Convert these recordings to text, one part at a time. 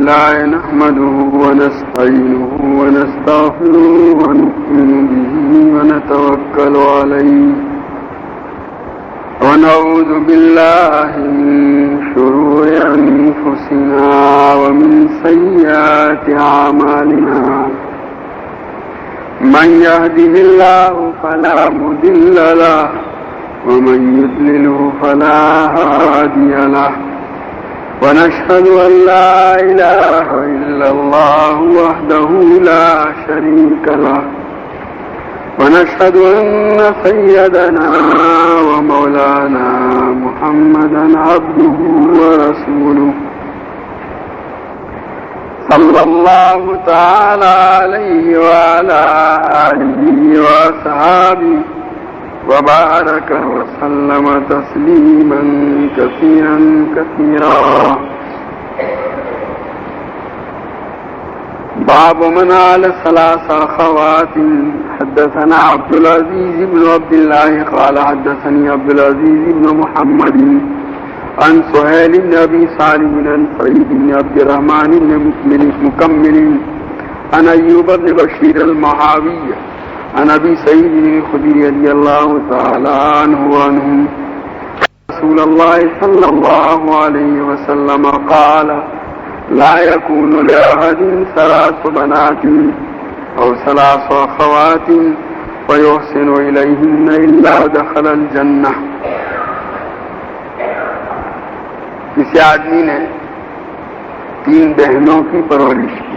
لله نحمده ونستعينه ونستغفره ونؤمن به ونتوكل عليه ونعوذ بالله من شرور أنفسنا ومن سيئات أعمالنا من يهده الله فلا مضل له ومن يضلله فلا هادي له ونشهد أن لا إله إلا الله وحده لا شريك له ونشهد أن سيدنا ومولانا محمدا عبده ورسوله صلى الله تعالى عليه وعلى آله وأصحابه وبارك وسلم تسليما كثيرا كثيرا. باب من على ثلاث أخوات. حدثنا عبد العزيز بن عبد الله قال حدثني عبد العزيز بن محمد عن سهيل بن أبي صالح عن سعيد بن عبد الرحمن بن مكمل عن أيوب بن بشير المحاوي عن أبي سعيد الخدري رضي الله تعالى عنه وعنهم رسول الله صلى الله عليه وسلم قال لا يكون لأحد ثلاث بنات أو ثلاث أخوات ويحسن إليهن إلا دخل الجنة. کسی آدمی نے 3 بہنوں کی پرورش کی.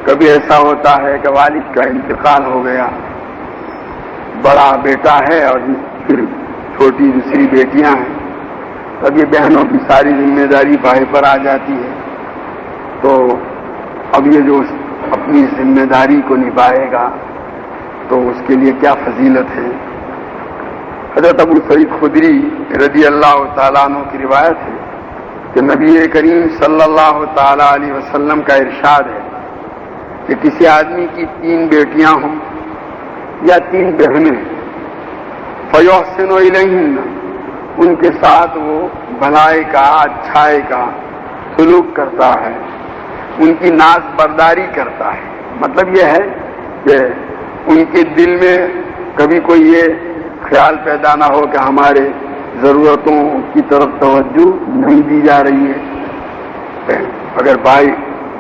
کبھی ایسا ہوتا ہے کہ والد کا انتقال ہو گیا، بڑا بیٹا ہے اور پھر چھوٹی دوسری بیٹیاں ہیں، تب یہ بہنوں کی ساری ذمہ داری بھائی پر آ جاتی ہے. تو اب یہ جو اپنی ذمہ داری کو نبھائے گا تو اس کے لیے کیا فضیلت ہے. حضرت ابو سعید خدری رضی اللہ تعالیٰ عنہ کی روایت ہے کہ نبی کریم صلی اللہ تعالیٰ علیہ وسلم کا ارشاد ہے کہ کسی آدمی کی 3 بیٹیاں ہوں یا 3 بہنیں، فیحسن الیہن، ان کے ساتھ وہ بھلائی کا، اچھائی کا سلوک کرتا ہے، ان کی ناز برداری کرتا ہے. مطلب یہ ہے کہ ان کے دل میں کبھی کوئی یہ خیال پیدا نہ ہو کہ ہمارے ضرورتوں کی طرف توجہ نہیں دی جا رہی ہے. اگر بھائی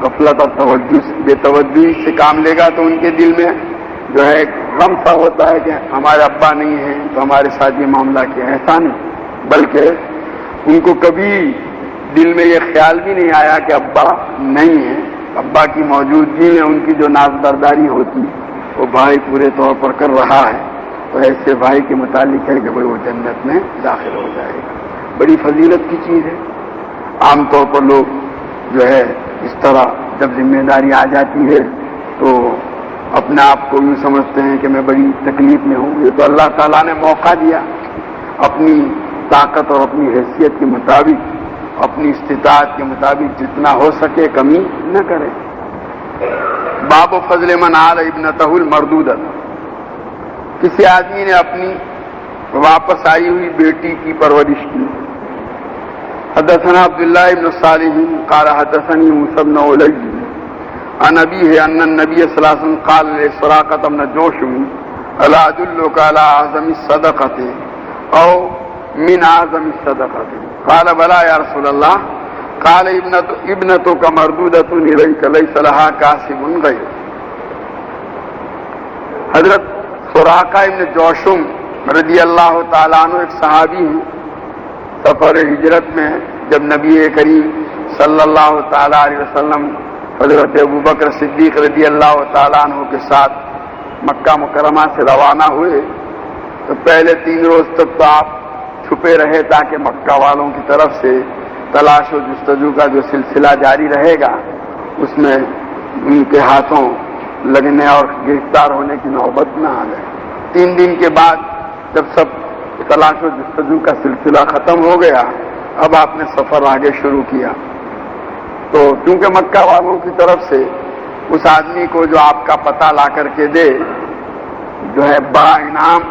غفلت اور بے توجہی سے کام لے گا تو ان کے دل میں جو ہے غم سا ہوتا ہے کہ ہمارے ابا نہیں ہیں تو ہمارے ساتھ یہ معاملہ کیا. ایسا نہیں، بلکہ ان کو کبھی دل میں یہ خیال بھی نہیں آیا کہ ابا نہیں ہے، ابا کی موجودگی میں ان کی جو ناز برداری ہوتی وہ بھائی پورے طور پر کر رہا ہے، تو ایسے بھائی کے متعلق ہے کہ وہ جنت میں داخل ہو جائے گا. بڑی فضیلت کی چیز ہے. عام طور پر لوگ جو ہے اس طرح جب ذمہ داری آ جاتی ہے تو اپنے آپ کو یوں سمجھتے ہیں کہ میں بڑی تکلیف میں ہوں. یہ تو اللہ تعالیٰ نے موقع دیا، اپنی طاقت اور اپنی حیثیت کے مطابق، اپنی استطاعت کے مطابق جتنا ہو سکے کمی نہ کرے. باب فضل من آل ابنتہ المردودہ. کسی آدمی نے اپنی واپس آئی ہوئی بیٹی کی پرورش کی. حدثنا عبداللہ بن صالح قال حدثني موسى بن علي عن أبيه أن النبي صلى الله عليه وسلم قال لسراقة بن جوشم ألا أدلك على أعظم الصدقة أو من أعظم الصدقة؟ قال بلى يا رسول الله. قال ابنتك مردودة إليك ليس لها كاسب غير. حضرت سراقہ ابن جوشم رضی اللہ تعالیٰ عنہ ایک صحابی ہیں. سفر ہجرت میں جب نبی کریم صلی اللہ تعالیٰ علیہ وسلم حضرت ابوبکر صدیق رضی اللہ تعالیٰ عنہ کے ساتھ مکہ مکرمہ سے روانہ ہوئے تو پہلے 3 روز تک تو آپ چھپے رہے تاکہ مکہ والوں کی طرف سے تلاش و جستجو کا جو سلسلہ جاری رہے گا اس میں ان کے ہاتھوں لگنے اور گرفتار ہونے کی نوبت نہ آ جائے. 3 دن کے بعد جب سب تلاش و جستجو کا سلسلہ ختم ہو گیا اب آپ نے سفر آگے شروع کیا. تو کیونکہ مکہ والوں کی طرف سے اس آدمی کو جو آپ کا پتہ لا کر کے دے جو ہے بڑا انعام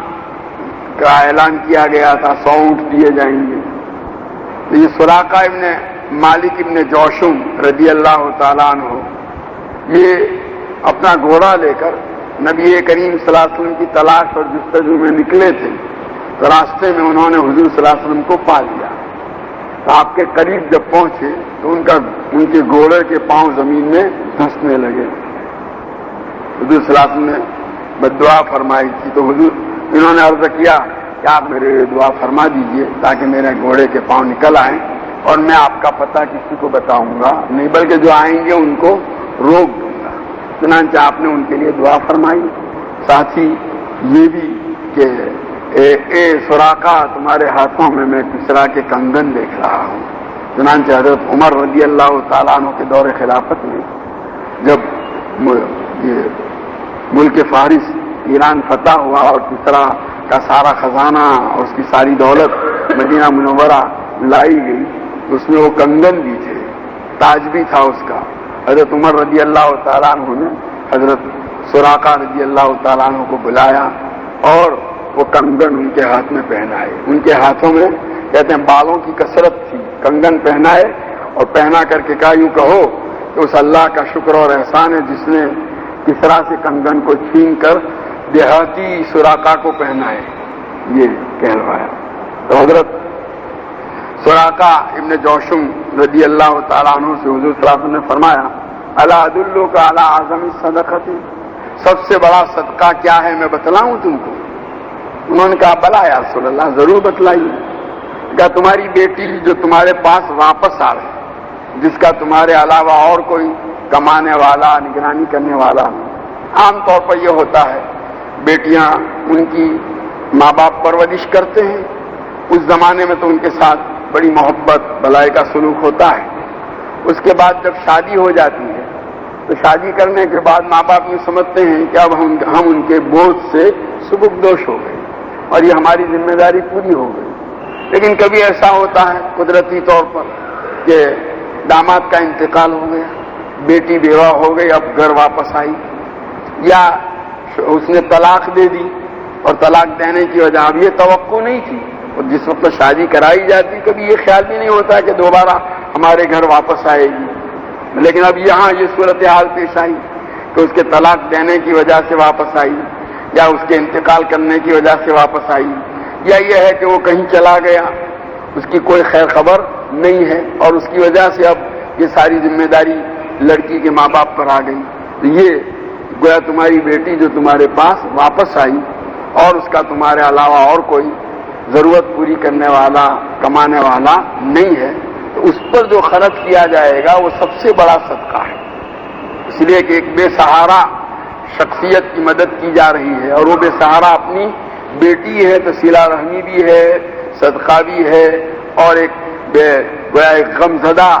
کا اعلان کیا گیا تھا، 100 اونٹ دیے جائیں گے. تو یہ سراقہ ابن مالک ابن جوشم رضی اللہ تعالیٰ عنہ یہ اپنا گھوڑا لے کر نبی کریم صلی اللہ علیہ وسلم کی تلاش اور جستجو میں نکلے تھے، تو راستے میں انہوں نے حضور صلی اللہ علیہ وسلم کو پا لیا۔ تو آپ کے قریب جب پہنچے تو ان کے گھوڑے کے پاؤں زمین میں دھنسنے لگے۔ حضور صلی اللہ علیہ وسلم نے بددعا فرمائی تھی، تو حضور انہوں نے عرض کیا کہ آپ میرے لیے دعا فرما دیجئے تاکہ میرے گھوڑے کے پاؤں نکل آئیں اور میں آپ کا پتہ کسی کو بتاؤں گا نہیں، بلکہ جو آئیں گے ان کو روک دوں گا۔ چنانچہ آپ نے ان کے لیے دعا فرمائی۔ ساتھ ہی یہ بھی کہ اے سراقہ، تمہارے ہاتھوں میں کسریٰ کے کنگن دیکھ رہا ہوں۔ چنانچہ حضرت عمر رضی اللہ تعالیٰ عنہ کے دور خلافت میں جب یہ ملک فارس ایران فتح ہوا اور کسریٰ کا سارا خزانہ اور اس کی ساری دولت مدینہ منورہ لائی گئی، اس میں وہ کنگن بھی تھے، تاج بھی تھا اس کا۔ حضرت عمر رضی اللہ تعالیٰ عنہ نے حضرت سراقہ رضی اللہ تعالیٰ عنہ کو بلایا اور وہ کنگن ان کے ہاتھ میں پہنائے۔ ان کے ہاتھوں میں کہتے ہیں بالوں کی کثرت تھی، کنگن پہنائے اور پہنا کر کے کہا یوں کہو کہ اس اللہ کا شکر اور احسان ہے جس نے کسریٰ سے کنگن کو چھین کر دیہاتی سراقہ کو پہنائے، یہ کہلوایا۔ تو حضرت سراقہ ابن جوشم رضی اللہ تعالیٰ عنہ سے حضور صلی اللہ علیہ وسلم نے فرمایا الا ادلک علی اعظم الصدقۃ، سب سے بڑا صدقہ کیا ہے میں بتلاؤں تم کو؟ انہوں نے کہا بلا یا رسول اللہ، ضرور بتلائیے۔ کہا تمہاری بیٹی جو تمہارے پاس واپس آ رہی، جس کا تمہارے علاوہ اور کوئی کمانے والا نگرانی کرنے والا نہیں۔ عام طور پر یہ ہوتا ہے بیٹیاں ان کی ماں باپ پرورش کرتے ہیں، اس زمانے میں تو ان کے ساتھ بڑی محبت بلائی کا سلوک ہوتا ہے۔ اس کے بعد جب شادی ہو جاتی ہے تو شادی کرنے کے بعد ماں باپ یہ سمجھتے ہیں کہ اب ہم ان کے بوجھ سے سبکدوش ہو گئے اور یہ ہماری ذمہ داری پوری ہو گئی۔ لیکن کبھی ایسا ہوتا ہے قدرتی طور پر کہ داماد کا انتقال ہو گیا، بیٹی بیوہ ہو گئی، اب گھر واپس آئی، یا اس نے طلاق دے دی اور طلاق دینے کی وجہ اب یہ توقع نہیں تھی، اور جس وقت شادی کرائی جاتی کبھی یہ خیال بھی نہیں ہوتا کہ دوبارہ ہمارے گھر واپس آئے گی، لیکن اب یہاں یہ صورتحال پیش آئی کہ اس کے طلاق دینے کی وجہ سے واپس آئی، یا اس کے انتقال کرنے کی وجہ سے واپس آئی، یا یہ ہے کہ وہ کہیں چلا گیا، اس کی کوئی خیر خبر نہیں ہے اور اس کی وجہ سے اب یہ ساری ذمہ داری لڑکی کے ماں باپ پر آ گئی۔ تو یہ گویا تمہاری بیٹی جو تمہارے پاس واپس آئی اور اس کا تمہارے علاوہ اور کوئی ضرورت پوری کرنے والا کمانے والا نہیں ہے، تو اس پر جو خرچ کیا جائے گا وہ سب سے بڑا صدقہ ہے۔ اس لیے کہ ایک بے سہارا شخصیت کی مدد کی جا رہی ہے، اور وہ بے سہارا اپنی بیٹی ہے، تو صلہ رحمی بھی ہے، صدقہ بھی ہے، اور ایک گویا ایک غمزدہ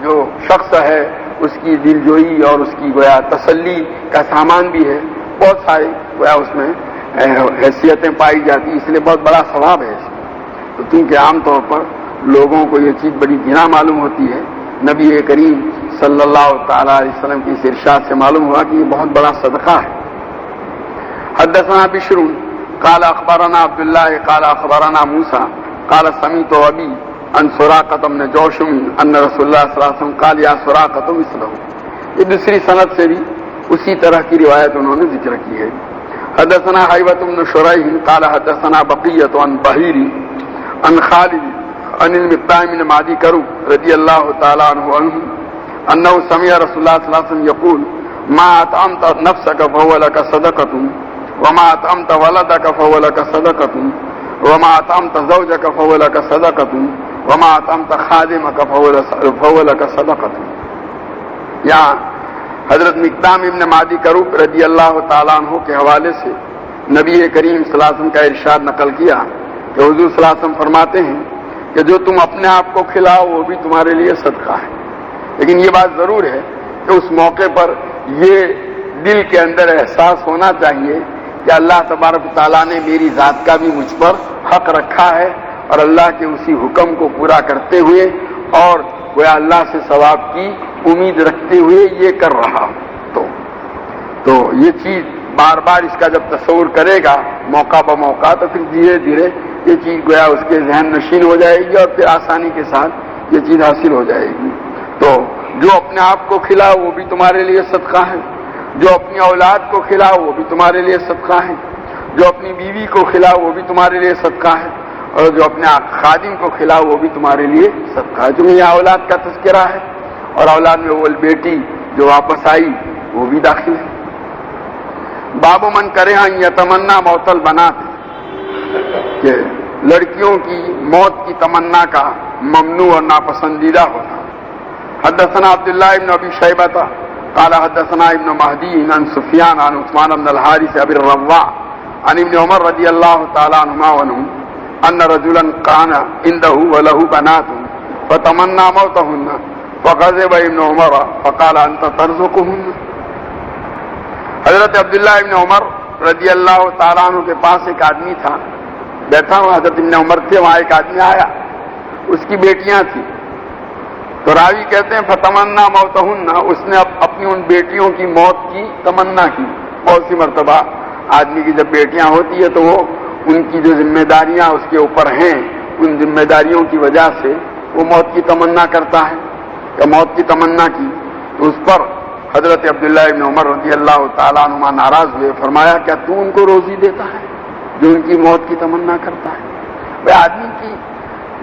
جو شخص ہے اس کی دلجوئی اور اس کی گویا تسلی کا سامان بھی ہے۔ بہت ساری گویا اس میں حیثیتیں پائی جاتی، اس لیے بہت بڑا ثواب ہے اس میں۔ تو کیونکہ عام طور پر لوگوں کو یہ چیز بڑی گنا معلوم ہوتی ہے، نبی کریم صلی اللہ تعالی علیہ وسلم کی اس ارشاد سے معلوم ہوا کہ یہ بہت بڑا صدقہ ہے۔ حدثنا بشر قال اخبرنا عبد الله قال اخبرنا موسى قال سمعت ابي عن سراقة بن جوشم ان رسول الله صلی اللہ علیہ وسلم قال یا سراقة مثله۔ یہ دوسری سند سے بھی اسی طرح کی روایت انہوں نے ذکر کی ہے۔ حدثنا حیوة بن شریح قال حدثنا بقیة عن بحیری عن خالد عن المقدام بن معدی کرب رضی اللہ تعالی عنہ انه سمع رسول الله صلی اللہ علیہ وسلم يقول ما اطعمت نفسك فهو لك صدقة وما اطعمت ولدك فهو لك صدقة وما اطعمت زوجك فهو لك صدقة وما اطعمت خادمك فهو لك صدقة۔ یہاں حضرت مقدام ابن معدی کرب رضی اللہ تعالیٰ عنہ کے حوالے سے نبی کریم صلی اللہ علیہ وسلم کا ارشاد نقل کیا کہ حضور صلی اللہ علیہ وسلم فرماتے ہیں کہ جو تم اپنے آپ کو کھلاؤ وہ بھی تمہارے لیے صدقہ ہے، لیکن یہ بات ضرور ہے کہ اس موقع پر یہ دل کے اندر احساس ہونا چاہیے کہ اللہ تبارک و تعالیٰ نے میری ذات کا بھی مجھ پر حق رکھا ہے، اور اللہ کے اسی حکم کو پورا کرتے ہوئے اور وہ اللہ سے ثواب کی امید رکھتے ہوئے یہ کر رہا ہوں۔ تو یہ چیز بار بار اس کا جب تصور کرے گا موقع بموقع، تو پھر دھیرے دھیرے یہ چیز گویا اس کے ذہن نشین ہو جائے گی اور پھر آسانی کے ساتھ یہ چیز حاصل ہو جائے گی. تو جو اپنے آپ کو کھلاؤ وہ بھی تمہارے لیے صدقہ ہے، جو اپنی اولاد کو کھلاؤ وہ بھی تمہارے لیے صدقہ ہے، جو اپنی بیوی کو کھلاؤ وہ بھی تمہارے لیے صدقہ ہے، اور جو اپنے خادم کو کھلاؤ وہ بھی تمہارے لیے صدقہ ہے. چونکہ یہ اولاد کا تذکرہ ہے، اور اولاد میں وہ بیٹی جو واپس آئی وہ بھی داخل ہے. باب من کرے یتمنا موت البنات، کہ لڑکیوں کی موت کی تمنا کا ممنوع اور ناپسندیدہ ہونا. حدثنا عبداللہ ابن ابی شیبہ قال حدثنا ابن مہدی عن سفیان عن عثمان بن الحارث ابی الرواء عن ابن عمر رضی اللہ تعالی عنہما ان رجلا كان عنده وله بنات فتمنى موتهن فغضب ابن عمر فقال انت ترزقهن. حضرت عبداللہ ابن عمر رضی اللہ تعالیٰ عنہ کے پاس ایک آدمی تھا، بیٹھا ہوا حضرت ابن عمر تھے، وہاں ایک آدمی آیا، اس کی بیٹیاں تھیں. تو راوی کہتے ہیں فتمنا موتہن، اس نے اپنی ان بیٹیوں کی موت کی تمنا کی. بہت سی مرتبہ آدمی کی جب بیٹیاں ہوتی ہے تو وہ ان کی جو ذمہ داریاں اس کے اوپر ہیں، ان ذمہ داریوں کی وجہ سے وہ موت کی تمنا کرتا ہے، یا موت کی تمنا کی. تو اس پر حضرت عبداللہ ابن عمر رضی اللہ تعالیٰ عنہ ناراض ہوئے، فرمایا کیا تو ان کو روزی دیتا ہے جو ان کی موت کی تمنا کرتا ہے؟ بھائی آدمی کی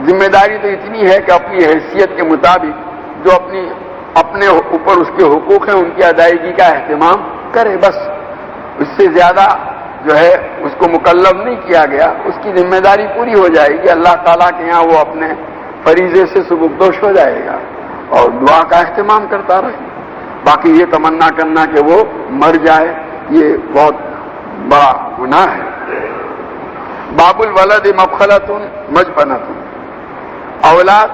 ذمہ داری تو اتنی ہے کہ اپنی حیثیت کے مطابق جو اپنے اوپر اس کے حقوق ہیں ان کی ادائیگی کا اہتمام کرے، بس اس سے زیادہ جو ہے اس کو مکلف نہیں کیا گیا، اس کی ذمہ داری پوری ہو جائے گی. اللہ تعالیٰ کے یہاں وہ اپنے فریضے سے سبکدوش ہو جائے گا اور دعا کا اہتمام کرتا رہے. باقی یہ تمنا کرنا کہ وہ مر جائے یہ بہت بڑا گناہ ہے. باب الولد مبخلۃ مجبنۃ، اولاد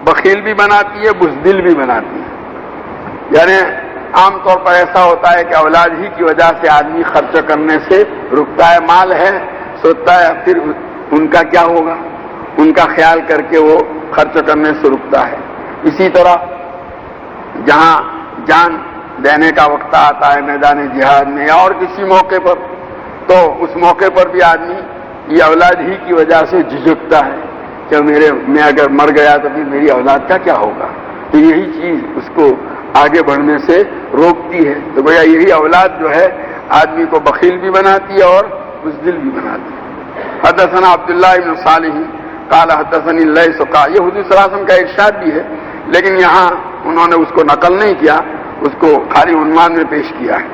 بخیل بھی بناتی ہے، بزدل بھی بناتی ہے. یعنی عام طور پر ایسا ہوتا ہے کہ اولاد ہی کی وجہ سے آدمی خرچ کرنے سے رکتا ہے، مال ہے سوچتا ہے پھر ان کا کیا ہوگا، ان کا خیال کر کے وہ خرچ کرنے سے رکتا ہے. اسی طرح جہاں جان دینے کا وقت آتا ہے میدان جہاد میں یا اور کسی موقع پر، تو اس موقع پر بھی آدمی یہ اولاد ہی کی وجہ سے جھجکتا ہے کہ میں اگر مر گیا تو پھر میری اولاد کا کیا ہوگا. تو یہی چیز اس کو آگے بڑھنے سے روکتی ہے. تو گویا یہی اولاد جو ہے آدمی کو بخیل بھی بناتی ہے اور بزدل بھی بناتی ہے. حدثنا عبداللہ ابن صالح قال حدثني الليث قال، یہ حضور صلی اللہ علیہ وسلم کا ارشاد بھی ہے لیکن یہاں انہوں نے اس کو نقل نہیں کیا، اس کو خالی عنوان میں پیش کیا ہے.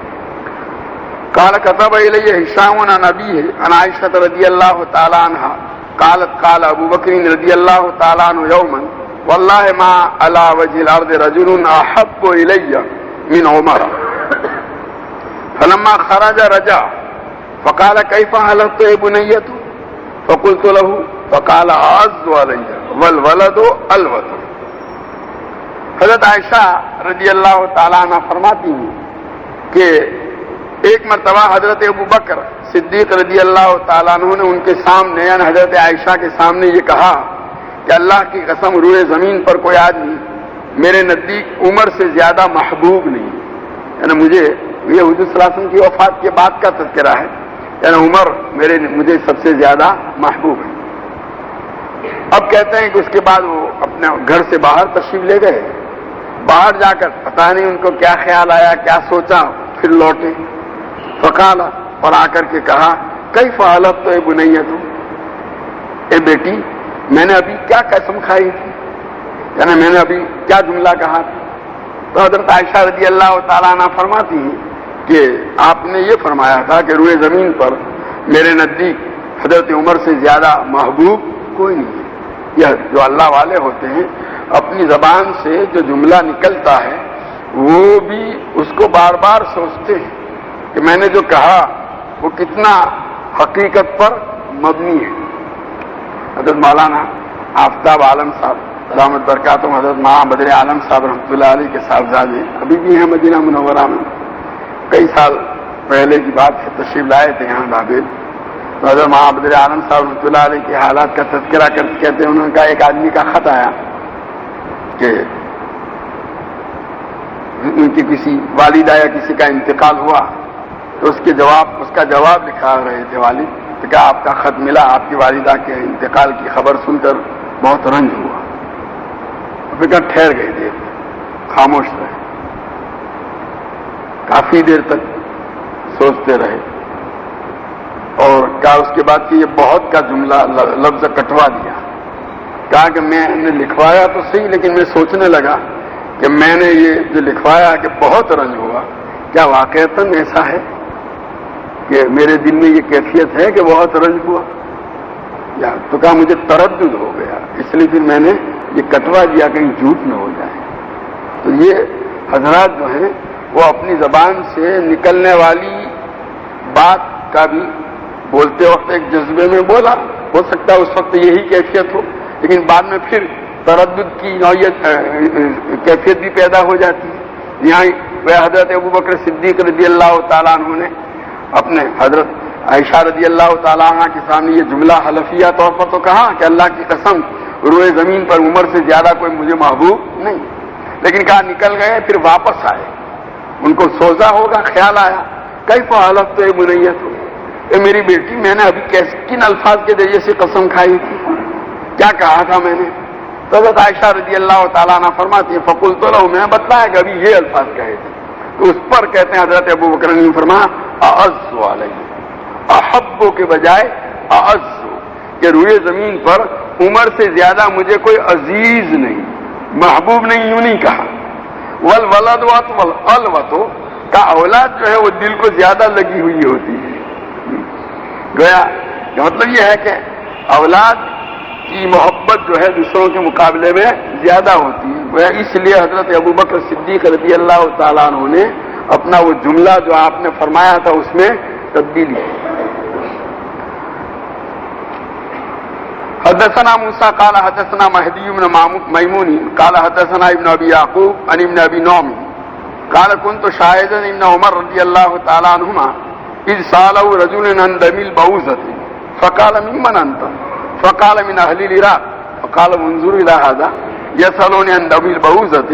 قال كتب الي هشام عن ابيه عن عائشة رضي الله تعالى عنها قالت قال ابو بکر رضی اللہ تعالیٰ عنہ یوما واللہ ما على وجه الارض رجل احب الي من عمر فلما خرج رجع فقال كيف حلفت يا بنية فقلت له فقال اعز علي والولد الوطن. حضرت عائشہ رضی اللہ تعالیٰ عنہ فرماتی ہیں کہ ایک مرتبہ حضرت ابو بکر صدیق رضی اللہ تعالیٰ عنہ نے ان کے سامنے یعنی حضرت عائشہ کے سامنے یہ کہا کہ اللہ کی قسم روئے زمین پر کوئی آدمی میرے نزدیک عمر سے زیادہ محبوب نہیں. یعنی مجھے یہ حضور صلی اللہ علیہ وسلم کی وفات کے بعد کا تذکرہ ہے، یعنی عمر مجھے سب سے زیادہ محبوب ہے. اب کہتے ہیں کہ اس کے بعد وہ اپنے گھر سے باہر تشریف لے گئے، باہر جا کر پتہ نہیں ان کو کیا خیال آیا، کیا سوچا، پھر لوٹے. فقال، اور آ کر کے کہا کیف حلفت اے بنیۃ، اے بیٹی میں نے ابھی کیا قسم کھائی تھی، یعنی میں نے ابھی کیا جملہ کہا تھا. تو حضرت عائشہ رضی اللہ تعالیٰ عنہ فرماتی ہیں کہ آپ نے یہ فرمایا تھا کہ روئے زمین پر میرے نزدیک حضرت عمر سے زیادہ محبوب کوئی نہیں ہے. یہ جو اللہ والے ہوتے ہیں اپنی زبان سے جو جملہ نکلتا ہے وہ بھی اس کو بار بار سوچتے ہیں کہ میں نے جو کہا وہ کتنا حقیقت پر مبنی ہے. حضرت مولانا آفتاب عالم صاحب دامت برکاتہم، حضرت ماں بدر عالم صاحب رحمۃ اللہ علیہ کے صاحبزادے ابھی بھی ہیں مدینہ منورہ میں. کئی سال پہلے کی بات ہے، تشریف لائے تھے یہاں بابل. تو حضرت ماں بدر عالم صاحب رحمۃ اللہ علیہ کے حالات کا تذکرہ کرتے کہتے ہیں انہوں نے کہا ایک آدمی کا خط آیا کہ ان کی کسی والدہ یا کسی کا انتقال ہوا، تو اس کا جواب لکھا رہے تھے والد کہ آپ کا خط ملا، آپ کی والدہ کے انتقال کی خبر سن کر بہت رنج ہوا. کہا ٹھہر گئے دیر خاموش رہے, کافی دیر تک سوچتے رہے, اور کہا اس کے بعد کہ یہ بہت کا جملہ لفظ کٹوا دیا. کہا کہ میں نے لکھوایا تو صحیح, لیکن میں سوچنے لگا کہ میں نے یہ جو لکھوایا کہ بہت رنج ہوا, کیا واقعتاً ایسا ہے کہ میرے دل میں یہ کیفیت ہے کہ بہت رنج ہوا؟ یا تو کہا مجھے تردد ہو گیا, اس لیے پھر میں نے یہ کٹوا دیا کہیں جھوٹ نہ ہو جائے. تو یہ حضرات جو ہیں وہ اپنی زبان سے نکلنے والی بات کا بھی بولتے وقت ایک جذبے میں بولا, ہو سکتا ہے اس وقت یہی کیفیت ہو, لیکن بعد میں پھر تردد کی نوعیت کیفیت بھی پیدا ہو جاتی ہے. یہاں وہ حضرت ابوبکر صدیق رضی اللہ تعالیٰ عنہ نے اپنے حضرت عائشہ رضی اللہ تعالیٰ عنہ کے سامنے یہ جملہ حلفیہ طور پر تو کہا کہ اللہ کی قسم روئے زمین پر عمر سے زیادہ کوئی مجھے محبوب نہیں, لیکن کہا نکل گئے, پھر واپس آئے, ان کو سوزا ہوگا, خیال آیا کیف حلفت اے بنیت, اے میری بیٹی میں نے ابھی کن الفاظ کے ذریعے سے قسم کھائی تھی, کیا کہا تھا میں نے؟ تو حضرت عائشہ رضی اللہ تعالیٰ عنہ فرماتی ہے فقلت لہ, میں بتلایا کہ ابھی یہ الفاظ کہے تھے. تو اس پر کہتے ہیں حضرت ابو بکر نے فرمایا اعز علیہ, احبو کے بجائے اعز, کہ روئے زمین پر عمر سے زیادہ مجھے کوئی عزیز نہیں, محبوب نہیں, یوں نہیں کہا. والولد والالوت کا اولاد جو ہے وہ دل کو زیادہ لگی ہوئی ہوتی ہے. گویا کہ مطلب یہ ہے کہ اولاد کی محبت جو ہے دوسروں کے مقابلے میں زیادہ ہوتی ہے. گویا اس لیے حضرت ابوبکر صدیق رضی اللہ تعالیٰ عنہ نے اپنا وہ جملہ جو آپ نے فرمایا تھا اس میں تبدیلی کی. حدثنا موسیٰ قال حدثنا مہدی بن میمون قال حدثنا ابن ابی یعقوب عن ابن ابی نعم قال كنت شاهدا ابن عمر رضی اللہ تعالی عنہما اذ سالوا رجل عن دم البعوضة فقال ممن انت فقال من اهل العراق فقال انظر الى هذا يسالوني عن دم البعوضة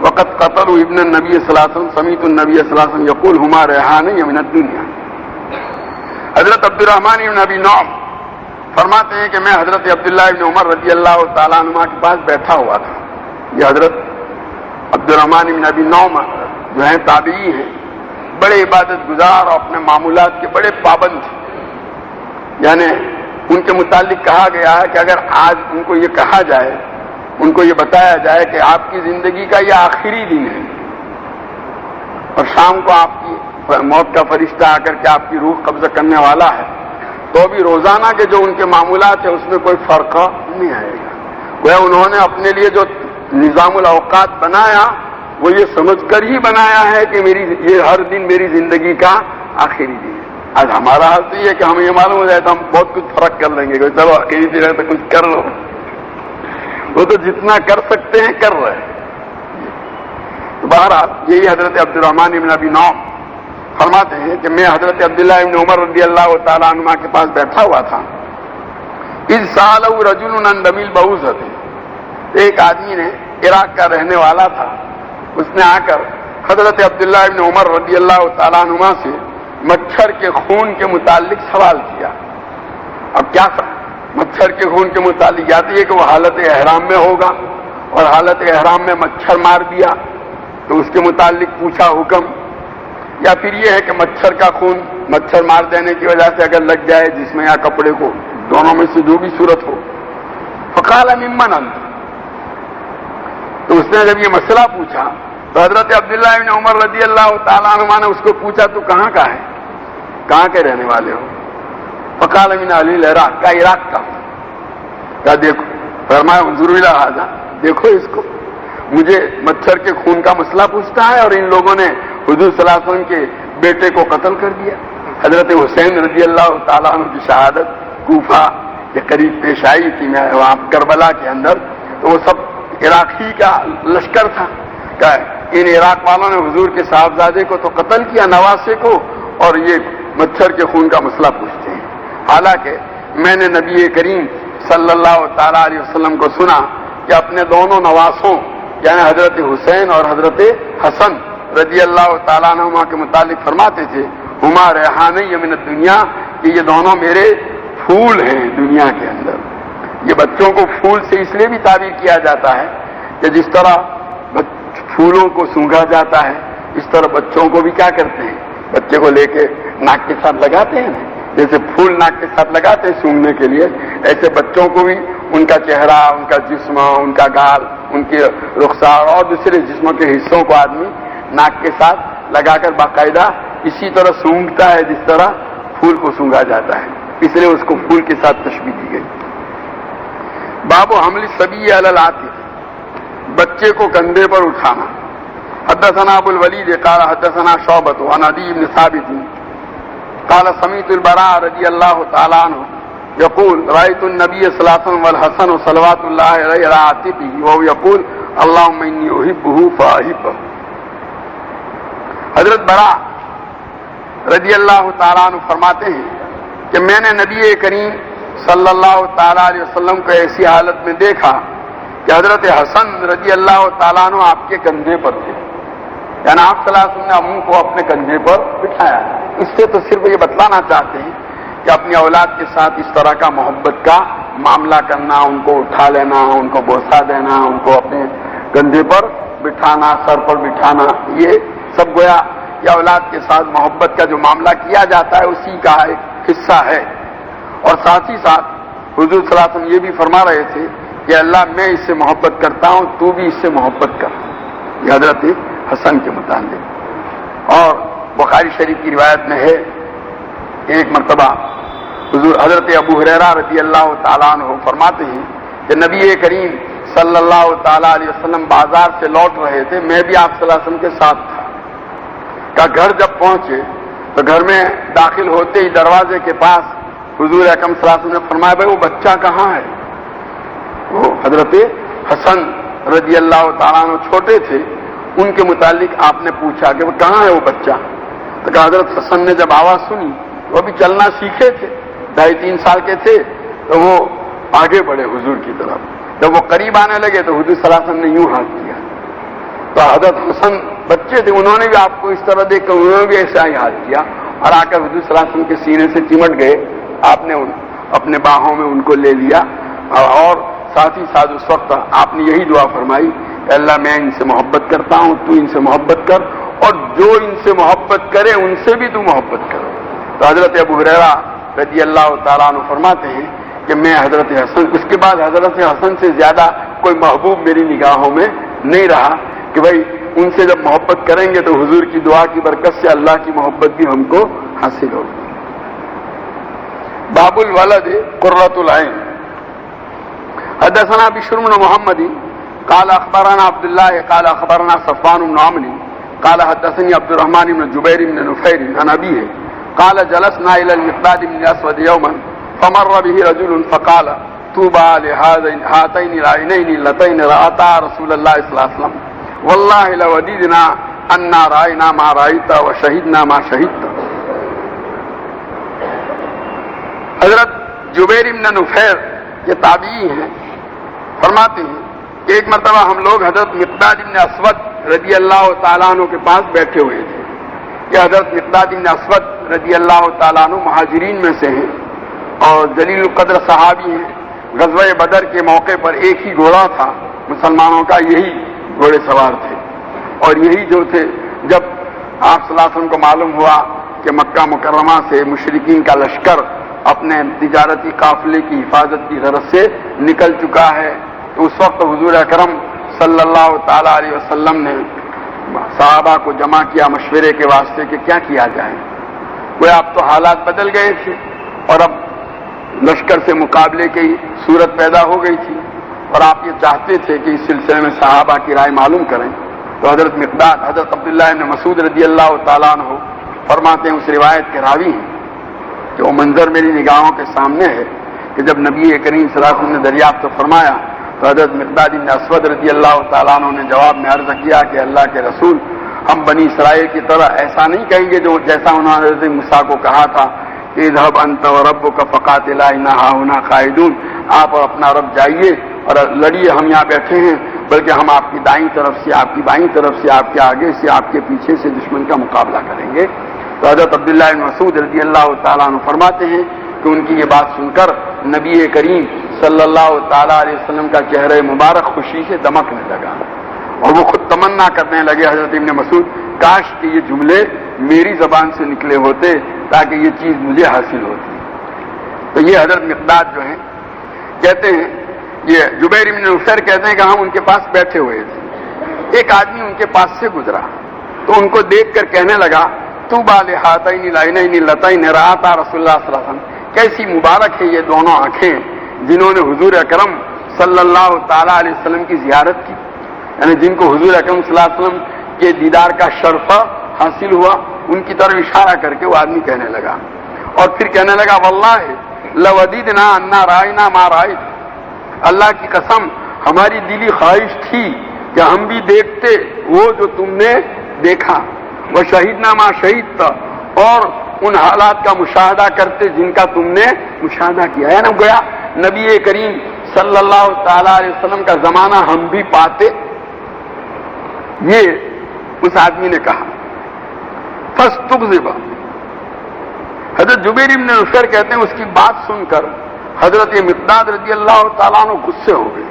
وقد قتلوا ابن النبي صلی اللہ علیہ وسلم سمعت النبي صلی اللہ علیہ وسلم يقول هما ریحان من الدنيا. حضرت عبد الرحمن ابن ابی نعم فرماتے ہیں کہ میں حضرت عبداللہ ابن عمر رضی اللہ تعالیٰ عنہ کے پاس بیٹھا ہوا تھا. یہ حضرت عبد الرحمن ابن ابی نعم جو ہیں تابعی ہیں, بڑے عبادت گزار اور اپنے معمولات کے بڑے پابند تھے. یعنی ان کے متعلق کہا گیا ہے کہ اگر آج ان کو یہ کہا جائے, ان کو یہ بتایا جائے کہ آپ کی زندگی کا یہ آخری دن ہے اور شام کو آپ کی موت کا فرشتہ آ کر کے آپ کی روح قبضہ کرنے والا ہے, تو بھی روزانہ کے جو ان کے معمولات ہیں اس میں کوئی فرق نہیں آئے گا. وہ انہوں نے اپنے لیے جو نظام الاوقات بنایا وہ یہ سمجھ کر ہی بنایا ہے کہ یہ ہر دن میری زندگی کا آخری دن ہے. آج ہمارا حال تو یہ ہے کہ ہمیں یہ معلوم ہو جائے تو ہم بہت کچھ فرق کر لیں گے, چلو آخری دن ہے تو کچھ کر لو. وہ تو جتنا کر سکتے ہیں کر رہے ہیں. تو بہرحال یہی حضرت عبد الرحمن ابن ابی نعم فرماتے ہیں کہ میں حضرت عبداللہ ابن عمر رضی اللہ تعالیٰ عنہ کے پاس بیٹھا ہوا تھا. اذ سالوا رجل عن دم البعوضة, ایک آدمی نے عراق کا رہنے والا تھا, اس نے آ کر حضرت عبداللہ ابن عمر رضی اللہ تعالیٰ عنہ سے مچھر کے خون کے متعلق سوال کیا. اب کیا مچھر کے خون کے متعلق یا تو یہ کہ وہ حالت احرام میں ہوگا اور حالت احرام میں مچھر مار دیا تو اس کے متعلق پوچھا حکم, یا پھر یہ ہے کہ مچھر کا خون مچھر مار دینے کی وجہ سے اگر لگ جائے جسم یا کپڑے کو, دونوں میں سے جو بھی صورت ہو. فقال ممن انت, تو اس نے جب یہ مسئلہ پوچھا تو حضرت عبداللہ ابن عمر رضی اللہ تعالیٰ عنہ نے اس کو پوچھا تو کہاں کا ہے, کہاں کے رہنے والے ہو؟ فقال من اہل العراق, کا عراق کا. کہا دیکھو, فرمایا انظروا الی ھذا, دیکھو اس کو, مجھے مچھر کے خون کا مسئلہ پوچھتا ہے اور ان لوگوں نے حضور صلی اللہ علیہ وسلم کے بیٹے کو قتل کر دیا. حضرت حسین رضی اللہ تعالیٰ عنہ کی شہادت کوفہ کے قریب پیش آئی تھی, میں وہاں کربلا کے اندر, تو وہ سب عراقی کا لشکر تھا. کہ ان عراق والوں نے حضور کے صاحبزادے کو تو قتل کیا, نواسے کو, اور یہ مچھر کے خون کا مسئلہ پوچھتے ہیں. حالانکہ میں نے نبی کریم صلی اللہ تعالیٰ علیہ وسلم کو سنا کہ اپنے دونوں نواسوں یعنی حضرت حسین اور حضرت حسن رضی اللہ تعالیٰ عنہما کے متعلق فرماتے تھے ہما ریحانی من الدنیا, کہ یہ دونوں میرے پھول ہیں دنیا کے اندر. یہ بچوں کو پھول سے اس لیے بھی تعبیر کیا جاتا ہے کہ جس طرح پھولوں کو سونگھا جاتا ہے اس طرح بچوں کو بھی کیا کرتے ہیں، بچے کو لے کے ناک کے ساتھ لگاتے ہیں، جیسے پھول ناک کے ساتھ لگاتے ہیں سونگھنے کے لیے، ایسے بچوں کو بھی ان کا چہرہ، ان کا جسم، ان کا گال، ان کی رخسار اور دوسرے جسموں کے حصوں کو آدمی ناک کے ساتھ لگا کر باقاعدہ اسی طرح سونگھتا ہے جس طرح پھول کو سونگھا جاتا ہے، اس لیے اس کو پھول کے ساتھ تشبیہ دی گئی۔ باب حمل الصبی علی العاتق، بچے کو کندھے پر اٹھانا۔ حدثنا ابو الولید قال حدثنا شعبۃ عن عدی بن ثابت قال سمعت البراء رضی اللہ تعالی عنہ یقول رأيت النبي صلی اللہ علیہ وسلم والحسن صلوات اللہ علیہ على عاتقه وهو يقول اللهم انی احبه فاحبه۔ حضرت براء رضی اللہ تعالیٰ عنہ فرماتے ہیں کہ میں نے نبی کریم صلی اللہ تعالیٰ علیہ وسلم کو ایسی حالت میں دیکھا کہ حضرت حسن رضی اللہ تعالیٰ عنہ آپ کے کندھے پر تھے، یعنی آپ صلی اللہ علیہ وسلم نے امو کو اپنے کندھے پر بٹھایا۔ اس سے تو صرف یہ بتلانا چاہتے ہیں کہ اپنی اولاد کے ساتھ اس طرح کا محبت کا معاملہ کرنا، ان کو اٹھا لینا، ان کو بوسہ دینا، ان کو اپنے کندھے پر بٹھانا، سر پر بٹھانا، یہ سب گویا یہ اولاد کے ساتھ محبت کا جو معاملہ کیا جاتا ہے اسی کا ایک حصہ ہے۔ اور ساتھ ہی ساتھ حضور صلی اللہ علیہ وسلم یہ بھی فرما رہے تھے کہ اللہ میں اس سے محبت کرتا ہوں، تو بھی اس سے محبت کر، یہ حضرت حسن کے متعلق۔ اور بخاری شریف کی روایت میں ہے ایک مرتبہ حضور حضرت ابو ہریرہ رضی اللہ تعالیٰ عنہ فرماتے ہیں کہ نبی کریم صلی اللہ تعالیٰ علیہ وسلم بازار سے لوٹ رہے تھے، میں بھی آپ صلی اللہ علیہ وسلم کے ساتھ تھا۔ کا گھر جب پہنچے تو گھر میں داخل ہوتے ہی دروازے کے پاس حضور اکرم صلی اللہ علیہ وسلم نے فرمایا بھائی وہ بچہ کہاں ہے؟ وہ حضرت حسن رضی اللہ تعالیٰ عنہ چھوٹے تھے، ان کے متعلق آپ نے پوچھا کہ وہ کہاں ہے وہ بچہ؟ تو کہا حضرت حسن نے جب آواز سنی وہ ابھی چلنا سیکھے تھے، 2.5-3 سال کے تھے، تو وہ آگے بڑھے حضور کی طرف۔ جب وہ قریب آنے لگے تو حضور صلی اللہ علیہ وسلم نے یوں ہاتھ کیا، تو حضرت حسن بچے تھے، انہوں نے بھی آپ کو اس طرح دیکھ کر انہوں نے بھی ایسا ہی ہاتھ کیا اور آ کر حضور صلی اللہ علیہ وسلم کے سینے سے چمٹ گئے۔ آپ نے اپنے باہوں میں ان کو لے لیا اور ساتھ ہی ساتھ اس وقت آپ نے یہی دعا فرمائی کہ اللہ میں ان سے محبت کرتا ہوں، تو ان سے محبت کر، اور جو ان سے محبت کرے ان سے بھی تو محبت کر۔ تو حضرت ابو ہریرہ رضی اللہ تعالیٰ عنہ فرماتے ہیں کہ میں حضرت حسن، اس کے بعد حضرت حسن سے زیادہ کوئی محبوب میری نگاہوں میں نہیں رہا کہ بھائی ان سے جب محبت کریں گے تو حضور کی دعا کی برکت سے اللہ کی محبت بھی ہم کو حاصل ہوگی۔ باب الولد قرۃ العین۔ حدثنا بشر بن محمد قال اخبرنا عبد الله قال اخبرنا صفوان بن عمرو قال حدثني عبد الرحمن بن جبير بن نفير عن ابيه قال جلسنا الى المقداد بن الاسود يوما فمر به رجل فقال طوبى لهاتين العينين اللتين راتا رسول الله صلى الله عليه وسلم والله لوددنا ان راينا ما رايت وشهدنا ما شهدت۔ حضرت جبیر بن نفیر یہ تابعی ہیں، فرماتے ہیں کہ ایک مرتبہ ہم لوگ حضرت مقداد بن اسود رضی اللہ تعالیٰ عنہ کے پاس بیٹھے ہوئے تھے۔ یہ حضرت مقداد بن اسود رضی اللہ تعالیٰ عنہ مہاجرین میں سے ہیں اور جلیل القدر صحابی ہیں۔ غزوہ بدر کے موقع پر ایک ہی گھوڑا تھا مسلمانوں کا، یہی گھوڑے سوار تھے، اور یہی جو تھے جب آپ صلی اللہ علیہ وسلم کو معلوم ہوا کہ مکہ مکرمہ سے مشرکین کا لشکر اپنے تجارتی قافلے کی حفاظت کی غرض سے نکل چکا ہے، تو اس وقت حضور اکرم صلی اللہ تعالیٰ علیہ وسلم نے صحابہ کو جمع کیا مشورے کے واسطے کہ کیا کیا جائے۔ وہ اب تو حالات بدل گئے تھے اور اب لشکر سے مقابلے کی صورت پیدا ہو گئی تھی، اور آپ یہ چاہتے تھے کہ اس سلسلے میں صحابہ کی رائے معلوم کریں۔ تو حضرت مقداد حضرت عبداللہ بن مسعود رضی اللہ تعالیٰ عنہ فرماتے ہیں، اس روایت کے راوی ہیں کہ وہ منظر میری نگاہوں کے سامنے ہے کہ جب نبی کریم صلی اللہ علیہ وسلم نے دریافت فرمایا تو حضرت مقداد بن اسود رضی اللہ تعالیٰ عنہ نے جواب میں عرض کیا کہ اللہ کے رسول، ہم بنی اسرائیل کی طرح ایسا نہیں کہیں گے جو جیسا انہوں نے حضرت موسیٰ کو کہا تھا کہ اذهب انت وربك فقاتلا انا هاهنا قاعدون، آپ اور اپنا رب جائیے اور لڑیے، ہم یہاں بیٹھے ہیں، بلکہ ہم آپ کی دائیں طرف سے، آپ کی بائیں طرف سے، آپ کے آگے سے، آپ کے پیچھے سے دشمن کا مقابلہ کریں گے۔ تو حضرت عبداللہ بن مسعود رضی اللہ تعالیٰ عنہ فرماتے ہیں کہ ان کی یہ بات سن کر نبی کریم صلی اللہ تعالی علیہ وسلم کا چہرہ مبارک خوشی سے دمکنے لگا اور وہ خود تمنا کرنے لگے حضرت ابن مسعود کاش کہ یہ جملے میری زبان سے نکلے ہوتے تاکہ یہ چیز مجھے حاصل ہوتی. تو یہ حضرت مقداد جو ہیں کہتے ہیں، یہ جبیر بن نفیر کہتے ہیں کہ ہم ان کے پاس بیٹھے ہوئے تھے، ایک آدمی ان کے پاس سے گزرا تو ان کو دیکھ کر کہنے لگا طوبی لہاتین العینین اللتین رآتا رسول اللہ صلی اللہ علیہ وسلم، کیسی مبارک ہے یہ دونوں آنکھیں جنہوں نے حضور اکرم صلی اللہ تعالی علیہ وسلم کی زیارت کی، یعنی جن کو حضور اکرم صلی اللہ علیہ وسلم کے دیدار کا شرف حاصل ہوا. ان کی طرف اشارہ کر کے وہ آدمی کہنے لگا اور پھر کہنے لگا واللہ لوددنا انا رائنا ما رائت، اللہ کی قسم ہماری دلی خواہش تھی کہ ہم بھی دیکھتے وہ جو تم نے دیکھا، وہ شہیدنا ما شہیدت، اور ان حالات کا مشاہدہ کرتے جن کا تم نے مشاہدہ کیا. ہے نا گویا نبی کریم صلی اللہ تعالی علیہ وسلم کا زمانہ ہم بھی پاتے. یہ اس آدمی نے کہا. فاستغضب، حضرت جبیر بن نفیر کہتے ہیں اس کی بات سن کر حضرت مقداد رضی اللہ تعالیٰ عنہ غصے ہو گئے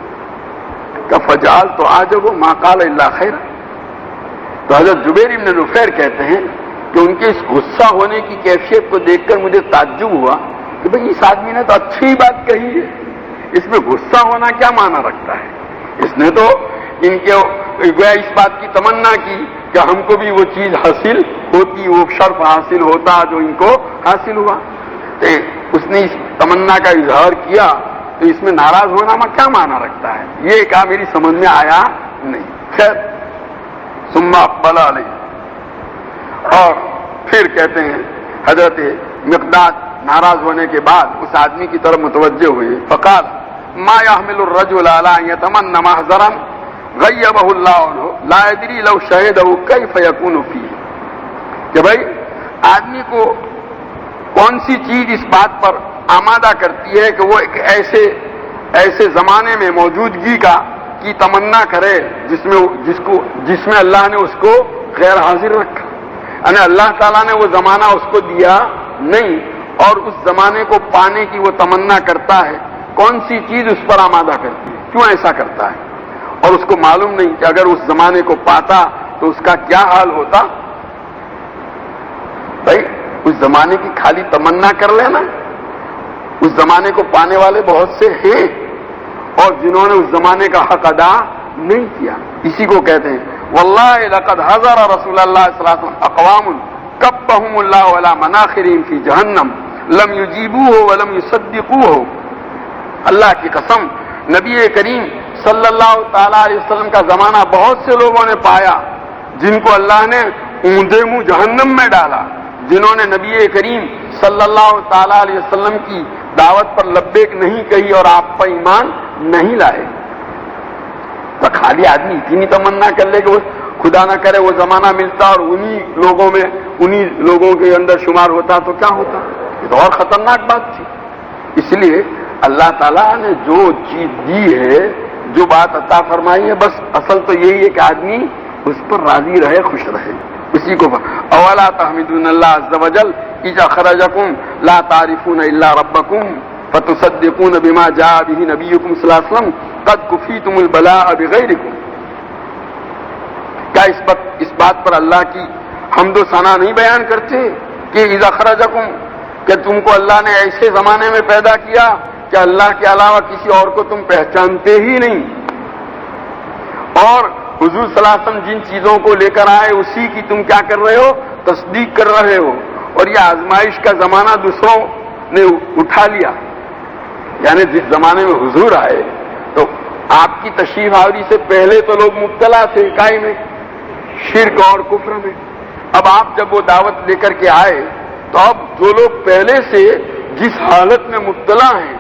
کہ فجعلت اعجب ما قال الا خیر. تو حضرت جبیر بن نفیر کہتے ہیں کہ ان کے اس غصہ ہونے کی کیفیت کو دیکھ کر مجھے تعجب ہوا کہ بھئی اس آدمی نے تو اچھی بات کہی ہے، اس میں غصہ ہونا کیا معنی رکھتا ہے؟ اس نے تو ان کے گویا اس بات کی تمنا کی کہ ہم کو بھی وہ چیز حاصل ہوتی، وہ شرف حاصل ہوتا جو ان کو حاصل ہوا. تو اس نے اس تمنا کا اظہار کیا تو اس میں ناراض ہونا میں کیا معنی رکھتا ہے؟ یہ کہا میری سمجھ میں آیا نہیں. خیر ثم اقبل علیہ، اور پھر کہتے ہیں حضرت مقداد ناراض ہونے کے بعد اس آدمی کی طرف متوجہ ہوئے. فقال ما يحمل الرجل على ان يتمنى محضرا غیبہ اللہ عنہ لا يدری لو شہدہ کیف یکون فیہ، کہ بھائی آدمی کو کون سی چیز اس بات پر آمادہ کرتی ہے کہ وہ ایک ایسے زمانے میں موجودگی کی تمنا کرے جس میں اللہ نے اس کو غیر حاضر رکھا، یعنی اللہ تعالیٰ نے وہ زمانہ اس کو دیا نہیں اور اس زمانے کو پانے کی وہ تمنا کرتا ہے. کون سی چیز اس پر آمادہ کرتی ہے؟ کیوں ایسا کرتا ہے؟ اور اس کو معلوم نہیں کہ اگر اس زمانے کو پاتا تو اس کا کیا حال ہوتا. بھائی اس زمانے کی خالی تمنا کر لینا، اس زمانے کو پانے والے بہت سے ہیں اور جنہوں نے اس زمانے کا حق ادا نہیں کیا. اسی کو کہتے ہیں واللہ لقد حضر رسول اللہ صلی اللہ علیہ وسلم اقوام کبهم اللہ علی مناخرهم فی جہنم لم یجیبوہ ولم یصدقوہ. اللہ کی قسم نبی کریم صلی اللہ تعالی علیہ وسلم کا زمانہ بہت سے لوگوں نے پایا جن کو اللہ نے اونھے منہ جہنم میں ڈالا، جنہوں نے نبی کریم صلی اللہ تعالی علیہ وسلم کی دعوت پر لبیک نہیں کہی اور آپ پر ایمان نہیں لائے. تو خالی آدمی اتنی تمنا کر لے کہ وہ خدا نہ کرے وہ زمانہ ملتا اور انہی لوگوں کے اندر شمار ہوتا تو کیا ہوتا؟ یہ تو اور خطرناک بات تھی. اس لیے اللہ تعالیٰ نے جو چیز دی ہے، جو بات عطا فرمائی ہے، بس اصل تو یہی ہے کہ آدمی اس پر راضی رہے، خوش رہے. اسی کو اولا تحمدون اللہ عز وجل اذا خرجکم لا تعرفون الا ربکم فتصدقون بما جاء به نبیکم صلی اللہ علیہ وسلم قد کفیتم البلاء بغیرکم. کیا اس بات پر اللہ کی حمد و ثنا نہیں بیان کرتے کہ اذا خرجکم، کہ تم کو اللہ نے ایسے زمانے میں پیدا کیا کہ اللہ کے علاوہ کسی اور کو تم پہچانتے ہی نہیں، اور حضور صلی اللہ علیہ وسلم جن چیزوں کو لے کر آئے اسی کی تم کیا کر رہے ہو؟ تصدیق کر رہے ہو. اور یہ آزمائش کا زمانہ دوسروں نے اٹھا لیا، یعنی جس زمانے میں حضور آئے تو آپ کی تشریف آوری سے پہلے تو لوگ مبتلا تھے کائی میں، شرک اور کفر میں. اب آپ جب وہ دعوت لے کر کے آئے تو اب جو لوگ پہلے سے جس حالت میں مبتلا ہیں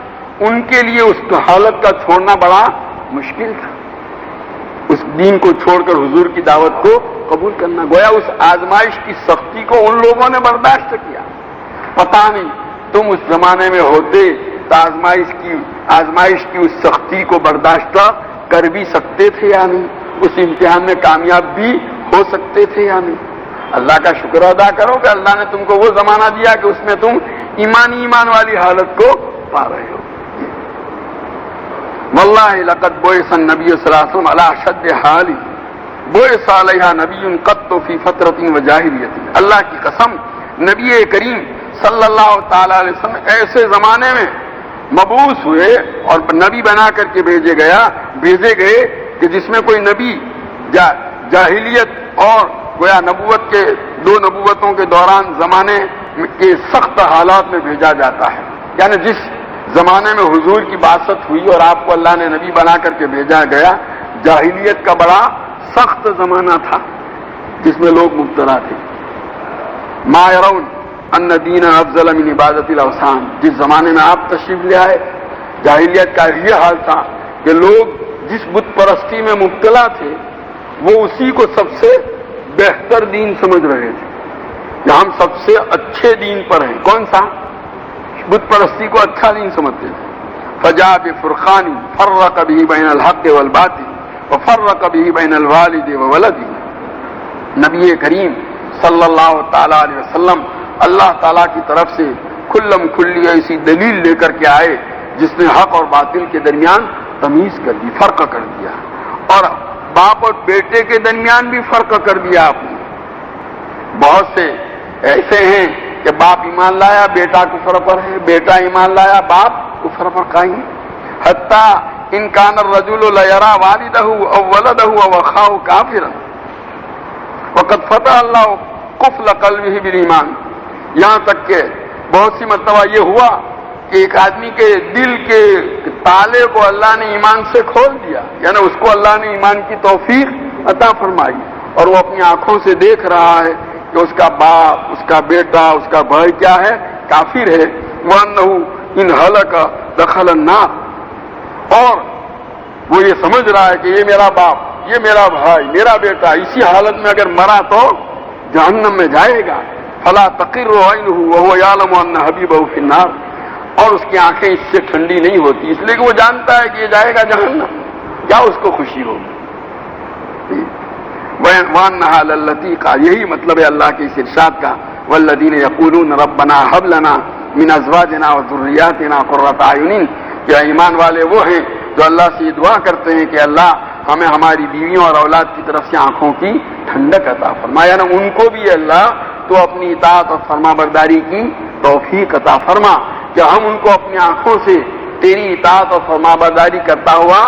ان کے لیے اس حالت کا چھوڑنا بڑا مشکل تھا. اس دین کو چھوڑ کر حضور کی دعوت کو قبول کرنا، گویا اس آزمائش کی سختی کو ان لوگوں نے برداشت کیا. پتہ نہیں تم اس زمانے میں ہوتے تو آزمائش کی اس سختی کو برداشت کر بھی سکتے تھے یا نہیں، اس امتحان میں کامیاب بھی ہو سکتے تھے یا نہیں. اللہ کا شکر ادا کرو کہ اللہ نے تم کو وہ زمانہ دیا کہ اس میں تم ایمان والی حالت کو پا رہے ہو. واللہ لقد بعث النبی صلی اللہ علیہ وسلم علی اشد حال بعث علیہا نبی قط فی فترۃ وجاہلیۃ. اللہ کی قسم نبی کریم صلی اللہ تعالی علیہ وسلم ایسے زمانے میں مبعوث ہوئے اور نبی بنا کر کے بھیجے گئے کہ جس میں کوئی نبی جاہلیت اور گویا نبوت کے دو نبوتوں کے دوران زمانے کے سخت حالات میں بھیجا جاتا ہے. یعنی جس زمانے میں حضور کی بعثت ہوئی اور آپ کو اللہ نے نبی بنا کر کے بھیجا گیا، جاہلیت کا بڑا سخت زمانہ تھا جس میں لوگ مبتلا تھے. ما يرون ان دین افضل من عبادت الاوثان. جس زمانے میں آپ تشریف لے آئے جاہلیت کا یہ حال تھا کہ لوگ جس بت پرستی میں مبتلا تھے وہ اسی کو سب سے بہتر دین سمجھ رہے تھے کہ ہم سب سے اچھے دین پر ہیں. کون سا؟ بت پرستی کو اچھا دین سمجھتے تھے. فجاء بفرقان فرق به بین الحق والباطل وفرق به بین الوالد وولده. نبی کریم صلی اللہ تعالی علیہ وسلم اللہ تعالیٰ کی طرف سے کھلم کھلی ایسی دلیل لے کر کے آئے جس نے حق اور باطل کے درمیان تمیز کر دی، فرق کر دیا. اور باپ اور بیٹے کے درمیان بھی فرق کر دیا آپ نے. بہت سے ایسے ہیں کہ باپ ایمان لایا بیٹا کفر پر ہے، بیٹا ایمان لایا باپ کفر پر قائم. حتیٰ ان کان الرجل لیرا والدہ او ولدہ او اخاہ کافرا وقد فتح اللہ قفل قلبہ بالایمان. یہاں تک کہ بہت سی مرتبہ یہ ہوا کہ ایک آدمی کے دل کے تالے کو اللہ نے ایمان سے کھول دیا، یعنی اس کو اللہ نے ایمان کی توفیق عطا فرمائی اور وہ اپنی آنکھوں سے دیکھ رہا ہے کہ اس کا باپ، اس کا بیٹا، اس کا بھائی کیا ہے؟ کافر ہے. وَأَنَّهُ إِنْ هَلَكَ دَخَلَ النَّارَ. اور وہ یہ سمجھ رہا ہے کہ یہ میرا باپ، یہ میرا بھائی، میرا بیٹا اسی حالت میں اگر مرا تو جہنم میں جائے گا. فَلَا تَقِرُّ عَيْنُهُ وَهُوَ يَعْلَمُ أَنَّ حَبِيبَهُ فِي النَّارِ. اور اس کی آنکھیں اس سے ٹھنڈی نہیں ہوتی اس لیے کہ وہ جانتا ہے کہ یہ جائے گا جہنم. کیا اس کو خوشی ہوگی؟ وَأَنَّهَا لَلَّتِي قَالَ. یہی مطلب ہے اللہ کے اس ارشاد کا وَالَّذِينَ يَقُولُونَ رَبَّنَا هَبْ لَنَا مِنْ أَزْوَاجِنَا وَذُرِّيَّاتِنَا قُرَّةَ أَعْيُنٍ. کیا ایمان والے وہ ہیں جو اللہ سے دعا کرتے ہیں کہ اللہ ہمیں ہماری بیویوں اور اولاد کی طرف سے آنکھوں کی ٹھنڈک عطا فرما. یعنی ان کو بھی اللہ تو اپنی اطاعت اور فرما برداری کی توفیق عطا فرما کہ ہم ان کو اپنی آنکھوں سے تیری اطاعت اور فرما برداری کرتا ہوا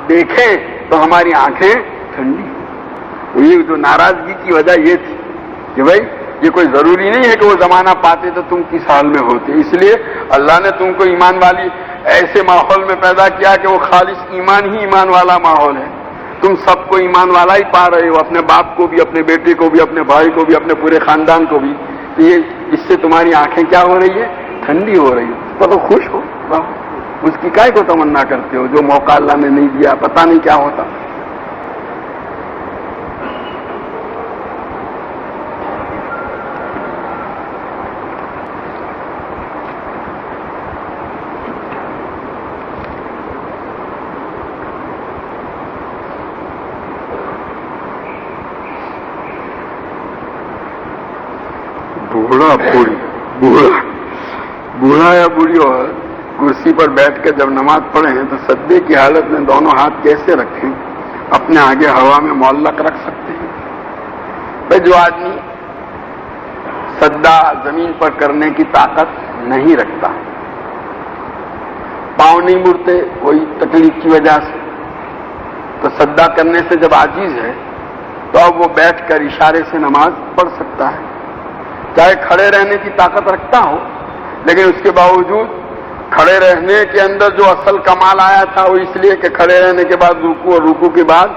دیکھیں تو ہماری آنکھیں ٹھنڈی. یہ جو ناراضگی کی وجہ یہ تھی کہ بھائی یہ کوئی ضروری نہیں ہے کہ وہ زمانہ پاتے تو تم کس حال میں ہوتے. اس لیے اللہ نے تم کو ایمان والی ایسے ماحول میں پیدا کیا کہ وہ خالص ایمان ہی ایمان والا ماحول ہے. تم سب کو ایمان والا ہی پا رہے ہو، اپنے باپ کو بھی، اپنے بیٹے کو بھی، اپنے بھائی کو بھی، اپنے پورے خاندان کو بھی. یہ اس سے تمہاری آنکھیں کیا ہو رہی ہے؟ ٹھنڈی ہو رہی ہے. تو خوش ہو، اس کی کائے کو تمنا کرتے ہو؟ جو موقع اللہ نے نہیں دیا پتہ نہیں کیا ہوتا. بوڑھا یا بوڑھی اور کرسی پر بیٹھ کر جب نماز پڑھیں تو سجدے کی حالت میں دونوں ہاتھ کیسے رکھیں؟ اپنے آگے ہوا میں معلق رکھ سکتے ہیں. بھائی جو آدمی سجدہ زمین پر کرنے کی طاقت نہیں رکھتا، پاؤں نہیں مڑتے کوئی تکلیف کی وجہ سے، تو سجدہ کرنے سے جب عاجز ہے تو اب وہ بیٹھ کر اشارے سے نماز پڑھ سکتا ہے. چاہے کھڑے رہنے کی طاقت رکھتا ہو لیکن اس کے باوجود کھڑے رہنے کے اندر جو اصل کمال آیا تھا وہ اس لیے کہ کھڑے رہنے کے بعد رکوع اور رکوع کے بعد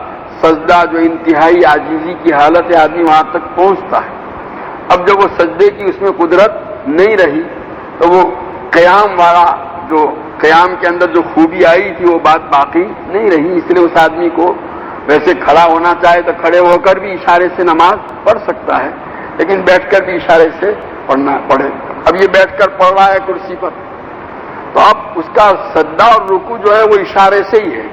سجدہ جو انتہائی عاجزی کی حالت ہے آدمی وہاں تک پہنچتا ہے. اب جب وہ سجدے کی اس میں قدرت نہیں رہی تو وہ قیام والا جو قیام کے اندر جو خوبی آئی تھی وہ بات باقی نہیں رہی. اس لیے اس آدمی کو ویسے کھڑا ہونا چاہے تو کھڑے ہو کر بھی اشارے سے نماز پڑھ سکتا ہے لیکن بیٹھ کر بھی اشارے سے پڑھے. اب یہ بیٹھ کر پڑھ رہا ہے کرسی پر تو اب اس کا سجدہ اور رکوع جو ہے وہ اشارے سے ہی ہے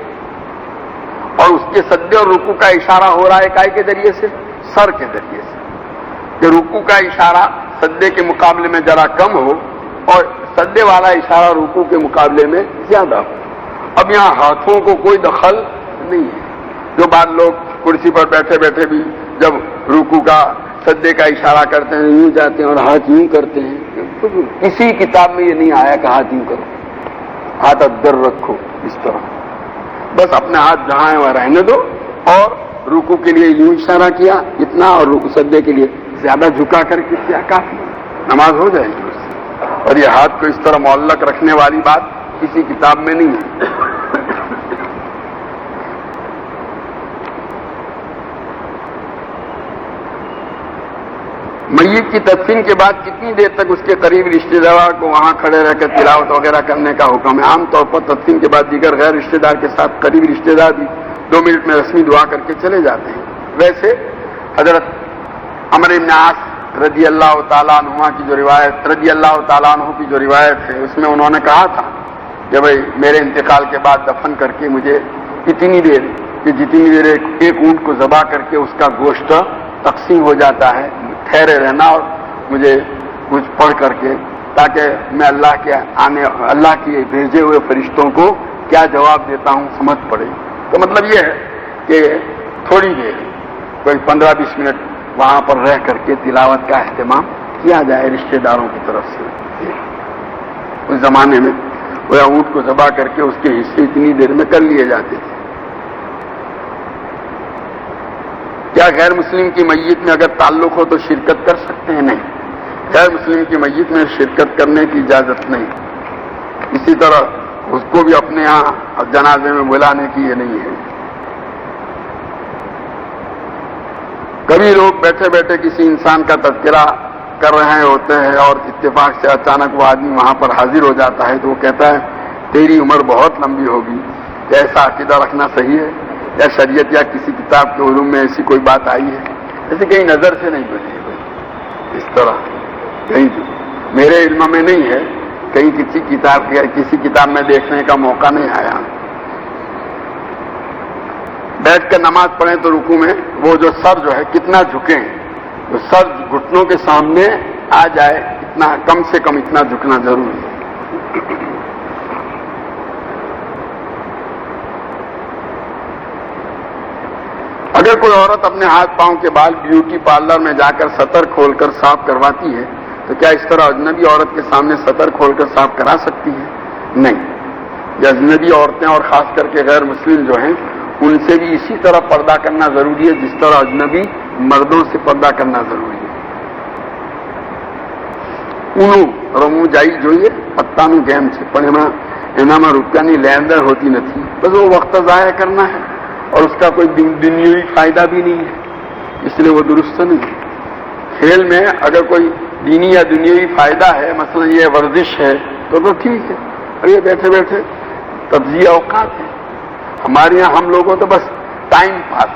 اور اس کے سجدے اور رکوع کا اشارہ ہو رہا ہے کائے کے ذریعے سے؟ سر کے ذریعے سے. کہ رکوع کا اشارہ سجدے کے مقابلے میں ذرا کم ہو اور سجدے والا اشارہ رکوع کے مقابلے میں زیادہ ہو. اب یہاں ہاتھوں کو کوئی دخل نہیں ہے. جو بات لوگ کرسی پر بیٹھے بیٹھے بھی جب رکوع کا سجدے کا اشارہ کرتے ہیں یوں جاتے ہیں اور ہاتھ یوں کرتے ہیں. کسی کتاب میں یہ نہیں آیا کہ ہاتھ یوں کرو, ہاتھ ادھر رکھو اس طرح. بس اپنے ہاتھ جہاں ہیں وہاں رہنے دو, اور رکوع کے لیے یوں اشارہ کیا اتنا, اور رکوع سجدے کے لیے زیادہ جھکا کر کے کیا, کافی, نماز ہو جائے گی اس سے. اور یہ ہاتھ کو اس طرح معلق رکھنے والی بات کسی کتاب میں نہیں ہے. میت کی تدفین کے بعد کتنی دیر تک اس کے قریب رشتہ دار کو وہاں کھڑے رہ کر تلاوت وغیرہ کرنے کا حکم ہے؟ عام طور پر تدفین کے بعد دیگر غیر رشتہ دار کے ساتھ قریبی رشتہ دار بھی 2 منٹ میں رسمی دعا کر کے چلے جاتے ہیں. ویسے حضرت عمرو بن عاص رضی اللہ تعالیٰ عنہ کی جو روایت ہے اس میں انہوں نے کہا تھا کہ بھائی میرے انتقال کے بعد دفن کر کے مجھے اتنی دیر کہ جتنی دیر ایک اونٹ کو ذبح کر کے اس کا گوشت تقسیم ہو جاتا ہے ٹھہرے رہنا, اور مجھے کچھ پڑھ کر کے, تاکہ میں اللہ کے بھیجے ہوئے فرشتوں کو کیا جواب دیتا ہوں سمجھ پڑے. تو مطلب یہ ہے کہ تھوڑی دیر کوئی 15-20 منٹ وہاں پر رہ کر کے تلاوت کا اہتمام کیا جائے رشتہ داروں کی طرف سے. اس زمانے میں وہ اونٹ کو ذبح کر کے اس کے حصے اتنی دیر میں کر لیے جاتے تھے. کیا غیر مسلم کی میت میں اگر تعلق ہو تو شرکت کر سکتے ہیں؟ نہیں, غیر مسلم کی میت میں شرکت کرنے کی اجازت نہیں. اسی طرح اس کو بھی اپنے یہاں جنازے میں بلانے کی یہ نہیں ہے. کبھی لوگ بیٹھے بیٹھے کسی انسان کا تذکرہ کر رہے ہوتے ہیں اور اتفاق سے اچانک وہ آدمی وہاں پر حاضر ہو جاتا ہے تو وہ کہتا ہے تیری عمر بہت لمبی ہوگی. کیا ایسا عقیدہ رکھنا صحیح ہے؟ یا شریعت یا کسی کتاب کے علوم میں ایسی کوئی بات آئی ہے؟ ایسے کہیں نظر سے نہیں بنی ہے اس طرح, کہیں میرے علم میں نہیں ہے, کہیں کسی کتاب میں دیکھنے کا موقع نہیں آیا. بیٹھ کر نماز پڑھیں تو رکوع میں وہ جو سر جو ہے کتنا جھکیں, تو سر گھٹنوں کے سامنے آ جائے, اتنا کم سے کم اتنا جھکنا ضروری ہے. اگر کوئی عورت اپنے ہاتھ پاؤں کے بال بیوٹی پارلر میں جا کر سطر کھول کر صاف کرواتی ہے تو کیا اس طرح اجنبی عورت کے سامنے سطر کھول کر صاف کرا سکتی ہے؟ نہیں. یہ اجنبی عورتیں اور خاص کر کے غیر مسلم جو ہیں ان سے بھی اسی طرح پردہ کرنا ضروری ہے جس طرح اجنبی مردوں سے پردہ کرنا ضروری ہے. رمو جائی જોઈએ પત્તાનું ગેમ છે પણ એનામાં રૂપિયાની લેણદેણ હોતી નથી. બસ وہ وقت ضائع کرنا ہے اور اس کا کوئی دنیوی فائدہ بھی نہیں ہے, اس لیے وہ درست نہیں ہے. کھیل میں اگر کوئی دینی یا دنیوی فائدہ ہے, مثلا یہ ورزش ہے تو ٹھیک ہے, اور یہ بیٹھے بیٹھے تجزیہ اوقات ہے. ہمارے یہاں ہم لوگوں تو بس ٹائم پاس,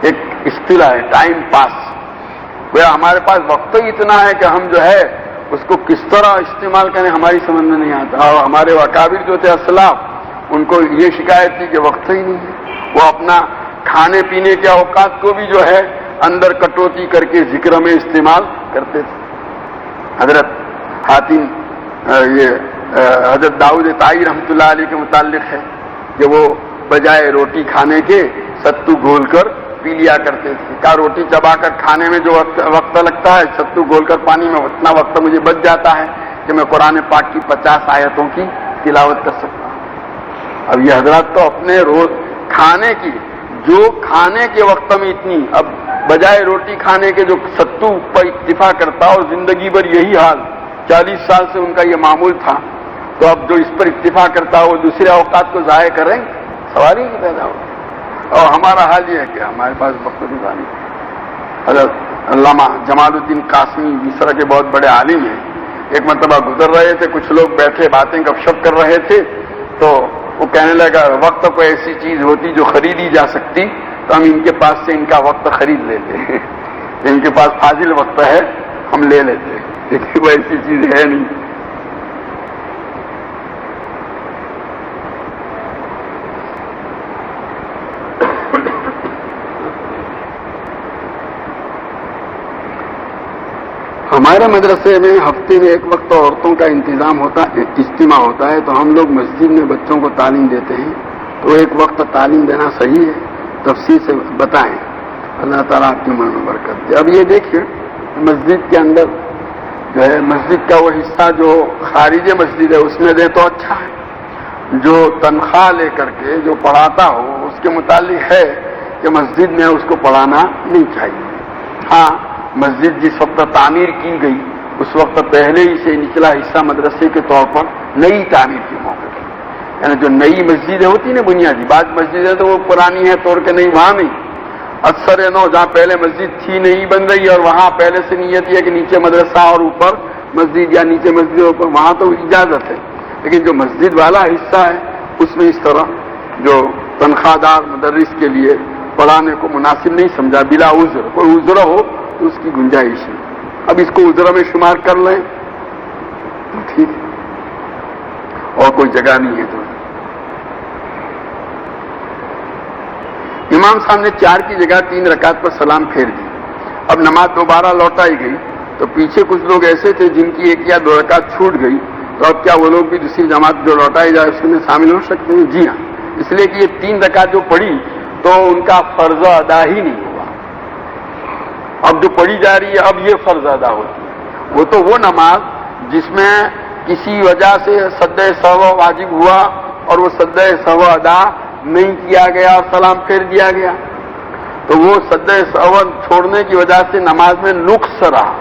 ایک اصطلاح ہے ٹائم پاس. وہ ہمارے پاس وقت ہی اتنا ہے کہ ہم جو ہے اس کو کس طرح استعمال کریں ہماری سمجھ میں نہیں آتا. اور ہمارے اکابر جو تھے اسلاف, ان کو یہ شکایت تھی کہ وقت ہی نہیں ہے. وہ اپنا کھانے پینے کے اوقات کو بھی جو ہے اندر کٹوتی کر کے ذکر میں استعمال کرتے تھے. حضرت حاتم یہ حضرت داؤد طائی رحمۃ اللہ علیہ کے متعلق ہے کہ وہ بجائے روٹی کھانے کے ستو گھول کر پی لیا کرتے تھے. کہا روٹی چبا کر کھانے میں جو وقت لگتا ہے ستو گھول کر پانی میں اتنا وقت مجھے بچ جاتا ہے کہ میں قرآن پاک کی 50 آیتوں کی تلاوت کر سکتا ہوں. اب یہ حضرات تو اپنے روز کھانے کی جو کھانے کے وقت میں اتنی, اب بجائے روٹی کھانے کے جو ستو پر اکتفا کرتا اور زندگی بھر یہی حال 40 سال سے ان کا یہ معمول تھا, تو اب جو اس پر اکتفا کرتا وہ دوسرے اوقات کو ضائع کریں گے, سوال ہی نہیں پیدا ہو. اور ہمارا حال یہ ہے کہ ہمارے پاس وقت گزاری. حضرت علامہ جمال الدین قاسمی مصر کے بہت بڑے عالم ہیں, ایک مرتبہ گزر رہے تھے, کچھ لوگ بیٹھے باتیں گپ شپ کر رہے تھے, تو وہ کہنے لگا وقت کوئی ایسی چیز ہوتی جو خریدی جا سکتی تو ہم ان کے پاس سے ان کا وقت خرید لیتے ہیں. ان کے پاس فاضل وقت ہے ہم لے لیتے ہیں, لیکن وہ ایسی چیز ہے نہیں. ہمارے مدرسے میں ہفتے میں ایک وقت عورتوں کا انتظام ہوتا ہے، اجتماع ہوتا ہے، تو ہم لوگ مسجد میں بچوں کو تعلیم دیتے ہیں، تو ایک وقت تعلیم دینا صحیح ہے، تفصیل سے بتائیں، اللہ تعالیٰ آپ کی عمر میں برکت دے۔ اب یہ دیکھیے مسجد کے اندر جو ہے مسجد کا وہ حصہ جو خارج مسجد ہے اس میں دے تو اچھا ہے، جو تنخواہ لے کر کے جو پڑھاتا ہو اس کے متعلق ہے کہ مسجد میں اس کو پڑھانا نہیں چاہیے۔ ہاں مسجد جس وقت تعمیر کی گئی اس وقت پہلے ہی سے نچلا حصہ مدرسے کے طور پر نئی تعمیر کے موقع پر، یعنی جو نئی مسجدیں ہوتی نا بنیادی، بعض مسجدیں تو وہ پرانی ہے توڑ کے نہیں، وہاں نہیں، اکثر نو جہاں پہلے مسجد تھی نہیں بن رہی اور وہاں پہلے سے نیت یہ کہ نیچے مدرسہ اور اوپر مسجد یا نیچے مسجد اوپر، وہاں تو اجازت ہے، لیکن جو مسجد والا حصہ ہے اس میں اس طرح جو تنخواہ دار مدرس کے لیے پڑھانے کو مناسب نہیں سمجھا، بلا عذر، کوئی عذر ہو تو اس کی گنجائش ہے۔ اب اس کو عذر میں شمار کر لیں تو ٹھیک ہے، اور کوئی جگہ نہیں ہے تو۔ امام صاحب نے 4 کی جگہ 3 رکعت پر سلام پھیر دی، اب نماز دوبارہ لوٹائی گئی تو پیچھے کچھ لوگ ایسے تھے جن کی 1 یا 2 رکعت چھوٹ گئی، تو اب کیا وہ لوگ بھی دوسری جماعت جو لوٹائی جائے اس میں شامل ہو سکتے ہیں؟ جی ہاں، اس لیے کہ یہ 3 رکعت جو پڑھی تو ان کا فرض ادا ہی نہیں ہوا، اب جو پڑھی جا رہی ہے اب یہ فرض ادا ہوتی ہے۔ وہ تو وہ نماز جس میں کسی وجہ سے سجدہ سہو واجب ہوا اور وہ سجدہ سہو ادا نہیں کیا گیا اور سلام پھیر دیا گیا، تو وہ سجدہ سہو چھوڑنے کی وجہ سے نماز میں نقص رہا،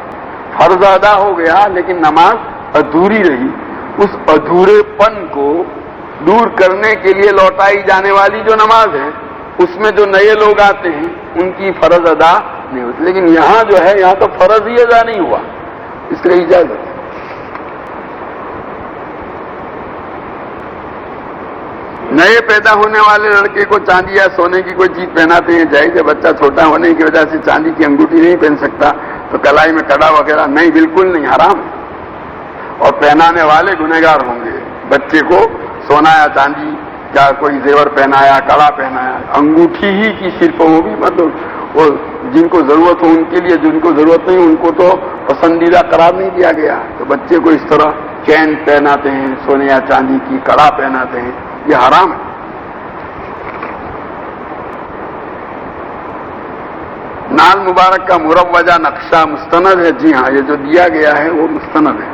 فرض ادا ہو گیا لیکن نماز ادھوری رہی، اس ادھورے پن کو دور کرنے کے لیے لوٹائی جانے والی جو نماز ہے اس میں جو نئے لوگ آتے ہیں ان کی فرض ادا نہیں ہوتی، لیکن یہاں جو ہے یہاں تو فرض ہی ادا نہیں ہوا، اس لیے اجازت ہے۔ نئے پیدا ہونے والے لڑکے کو چاندی یا سونے کی کوئی چیز پہناتے ہیں، جائز ہے؟ بچہ چھوٹا ہونے کی وجہ سے چاندی کی انگوٹھی نہیں پہن سکتا تو کلائی میں کڑا وغیرہ نہیں، بالکل نہیں، حرام ہے، اور پہنانے والے گنہگار ہوں گے۔ بچے کو سونا یا چاندی یا کوئی زیور پہنایا، کڑا پہنایا، انگوٹھی ہی کی صرف وہ بھی مطلب وہ جن کو ضرورت ہو ان کے لیے، جن کو ضرورت نہیں ان کو تو پسندیدہ قرار نہیں دیا گیا، تو بچے کو اس طرح چین پہناتے ہیں، سونے یا چاندی کی کڑا پہناتے ہیں، یہ حرام ہے۔ نال مبارک کا مروجہ نقشہ مستند ہے؟ جی ہاں، یہ جو دیا گیا ہے وہ مستند ہے۔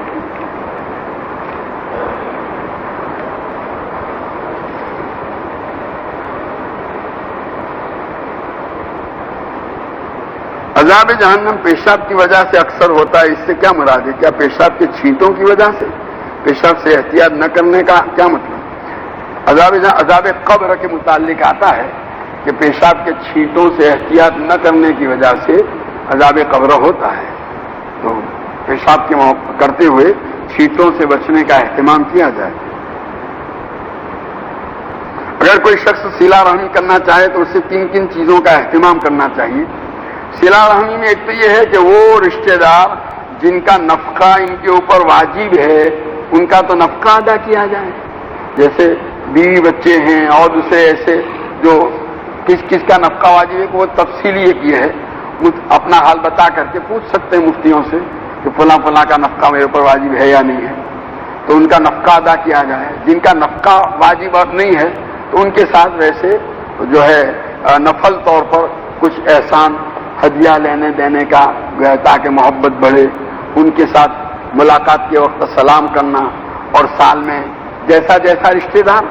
عذاب جہنم پیشاب کی وجہ سے اکثر ہوتا ہے، اس سے کیا مراد ہے؟ کیا پیشاب کے چھینٹوں کی وجہ سے؟ پیشاب سے احتیاط نہ کرنے کا کیا مطلب؟ عذاب قبر کے متعلق آتا ہے کہ پیشاب کے چھینٹوں سے احتیاط نہ کرنے کی وجہ سے عذاب قبر ہوتا ہے، تو پیشاب کے کرتے ہوئے چھینٹوں سے بچنے کا اہتمام کیا جائے۔ اگر کوئی شخص صلہ رحمی کرنا چاہے تو اسے کن چیزوں کا اہتمام کرنا چاہیے؟ صلہ رحمی میں ایک تو یہ ہے کہ وہ رشتہ دار جن کا نفقہ ان کے اوپر واجب ہے ان کا تو نفقہ ادا کیا جائے، جیسے بیوی بچے ہیں اور دوسرے ایسے جو کس کا نفقہ واجب ہے کہ وہ تفصیلی یہ ہے، اپنا حال بتا کر کے پوچھ سکتے ہیں مفتیوں سے کہ فلاں فلاں کا نفقہ میرے اوپر واجب ہے یا نہیں ہے، تو ان کا نفقہ ادا کیا جائے۔ جن کا نفقہ واجب اور نہیں ہے تو ان کے ساتھ ویسے جو ہے نفل طور پر کچھ احسان ہدیہ لینے دینے کا تاکہ محبت بڑھے، ان کے ساتھ ملاقات کے وقت سلام کرنا، اور سال میں جیسا رشتہ دار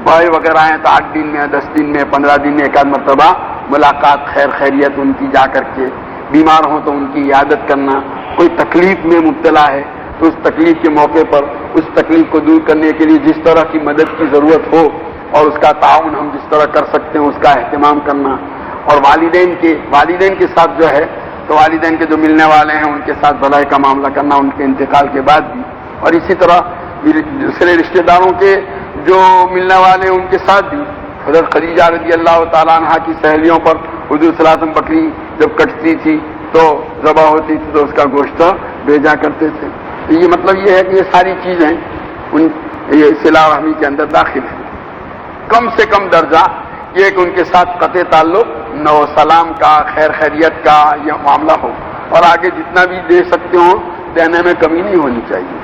بڑے وغیرہ ہیں تو 8 دن میں 10 دن میں 15 دن میں 1 مرتبہ ملاقات، خیریت ان کی جا کر کے، بیمار ہوں تو ان کی عیادت کرنا، کوئی تکلیف میں مبتلا ہے تو اس تکلیف کے موقع پر اس تکلیف کو دور کرنے کے لیے جس طرح کی مدد کی ضرورت ہو اور اس کا تعاون ہم جس طرح کر سکتے ہیں اس کا اہتمام کرنا، اور والدین کے ساتھ جو ہے تو والدین کے جو ملنے والے ہیں ان کے ساتھ بھلائی کا معاملہ کرنا ان کے انتقال کے بعد بھی، اور اسی طرح دوسرے رشتہ داروں کے جو ملنے والے ہیں ان کے ساتھ بھی۔ حضرت خدیجہ رضی اللہ تعالیٰ عنہ کی سہیلیوں پر حضور صلی اللہ علیہ وسلم بکری جب کٹتی تھی تو ذبح ہوتی تھی تو اس کا گوشت بھیجا کرتے تھے، تو یہ مطلب یہ ہے کہ یہ ساری چیزیں یہ صلہ رحمی کے اندر داخل ہیں۔ کم سے کم درجہ یہ کہ ان کے ساتھ قطع تعلق نہ ہو، سلام کا، خیریت کا یہ معاملہ ہو، اور آگے جتنا بھی دے سکتے ہوں دینے میں کمی نہیں ہونی چاہیے.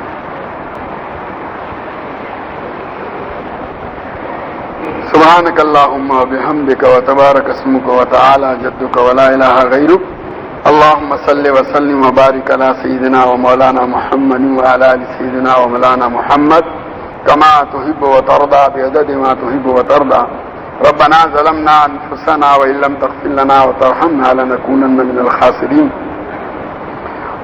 سبحانک اللہم وبحمدک وتبارک اسمک وتعالی جدک ولا الہ غیرک. اللہم صلی وسلم وبارک علی سیدنا ومولانا محمد وعلی آل سیدنا ومولانا محمد کما تحب وترضى بعدد ما تحب وترضى. ربنا ظلمنا انفسنا وان لم تغفر لنا وترحمنا لنكونن من الخاسرین.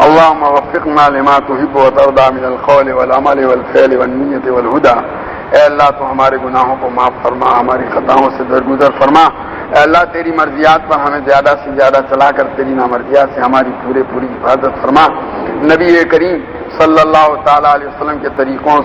اللهم وفقنا لما تحب وترضى من القول والعمل والفعل والنیت والہدى. اے اللہ تو ہمارے گناہوں کو معاف فرما، ہماری خطاؤں سے درگزر فرما. اے اللہ تیری مرضیات پر ہمیں زیادہ سے زیادہ چلا کر تیری نامرضیات سے ہماری پوری حفاظت فرما. نبی کریم صلی اللہ تعالی علیہ وسلم کے طریقوں